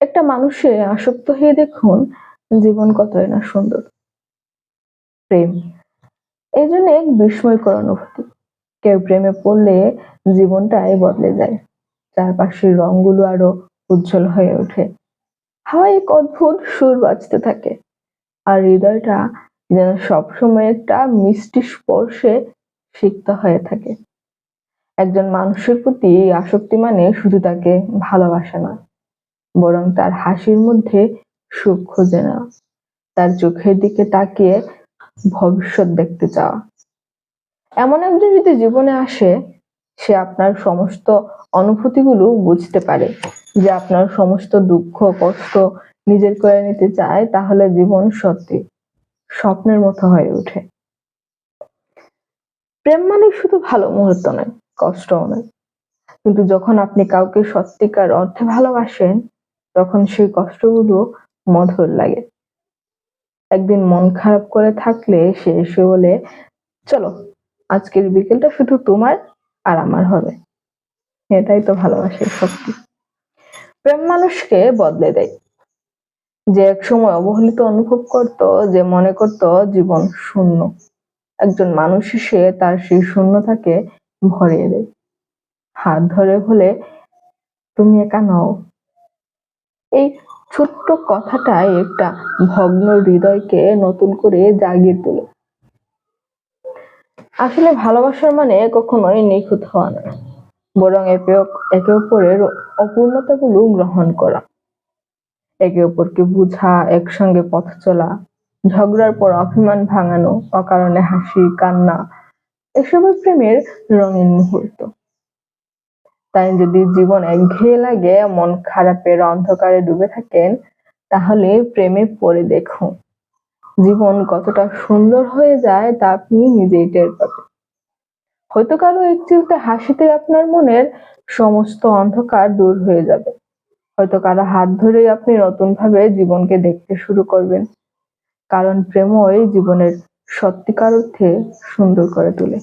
একটা মানুষে আসক্ত হয়ে দেখুন জীবন কতই না সুন্দর। প্রেম এই জন্য এক বিস্ময়কর অনুভূতি। কেউ প্রেমে পড়লে জীবনটাই বদলে যায়। চারপাশের রংগুলো আরো উজ্জ্বল হয়ে ওঠে। হাওয়ায় এক অদ্ভুত সুর বাজতে থাকে, আর হৃদয়টা যেন সবসময় একটা মিষ্টি স্পর্শে সিক্ত হয়ে থাকে। একজন মানুষের প্রতি আসক্তি মানে শুধু তাকে ভালোবাসা না, বরং তার হাসির মধ্যে সুখ খুঁজে নেওয়া, তার চোখের দিকে তাকিয়ে ভবিষ্যৎ দেখতে চাওয়া। এমন একজন যদি জীবনে আসে, সে আপনার সমস্ত অনুভূতিগুলো বুঝতে পারে, যে আপনার সমস্ত দুঃখ কষ্ট নিজের করে নিতে চায়, তাহলে জীবন সত্যি স্বপ্নের মতো হয়ে ওঠে। প্রেম মানে শুধু ভালো মুহূর্ত নয়, কষ্টও নয়। কিন্তু যখন আপনি কাউকে সত্যিকার অর্থে ভালোবাসেন, তখন সেই কষ্টগুলো মধুর লাগে। একদিন মন খারাপ করে থাকলে সে এসে বলে, চলো আজকের বিকেলটা শুধু তোমার আর আমার হবে। এটাই তো ভালোবাসার শক্তি। প্রেম মানুষকে বদলে দেয়। যে একসময় অবহেলিত অনুভব করত, যে মনে করত জীবন শূন্য, একজন মানুষ এসে তার সেই শূন্যতাকে ভরিয়ে দেয়। হাত ধরে বলে, তুমি একা নও। এই ছোট্ট কথাটাই একটা ভগ্ন হৃদয়কে নতুন করে জাগিয়ে তোলে। আসলে ভালোবাসার মানে কখনোই নিখুঁত হওয়া না, বরং একে অপরের অপূর্ণতাগুলো গ্রহণ করা, একে অপরকে বুঝা, একসঙ্গে পথ চলা, ঝগড়ার পর অভিমান ভাঙানো, অকারণে হাসি কান্না, এসবই প্রেমের রঙিন মুহূর্ত। তাই যদি জীবন একঘেয়ে লাগে, মন খারাপের অন্ধকারে ডুবে থাকেন, তাহলে প্রেমে পড়ে দেখুন জীবন কতটা সুন্দর হয়ে যায় তা আপনি নিজেই টের পাবেন। হয়তো কারো একচিলতে হাসিতে আপনার মনের সমস্ত অন্ধকার দূর হয়ে যাবে। হয়তো কারো হাত ধরেই আপনি নতুন ভাবে জীবনকে দেখতে শুরু করবেন। কারণ প্রেমই জীবনের সত্যিকার অর্থে সুন্দর করে তোলে।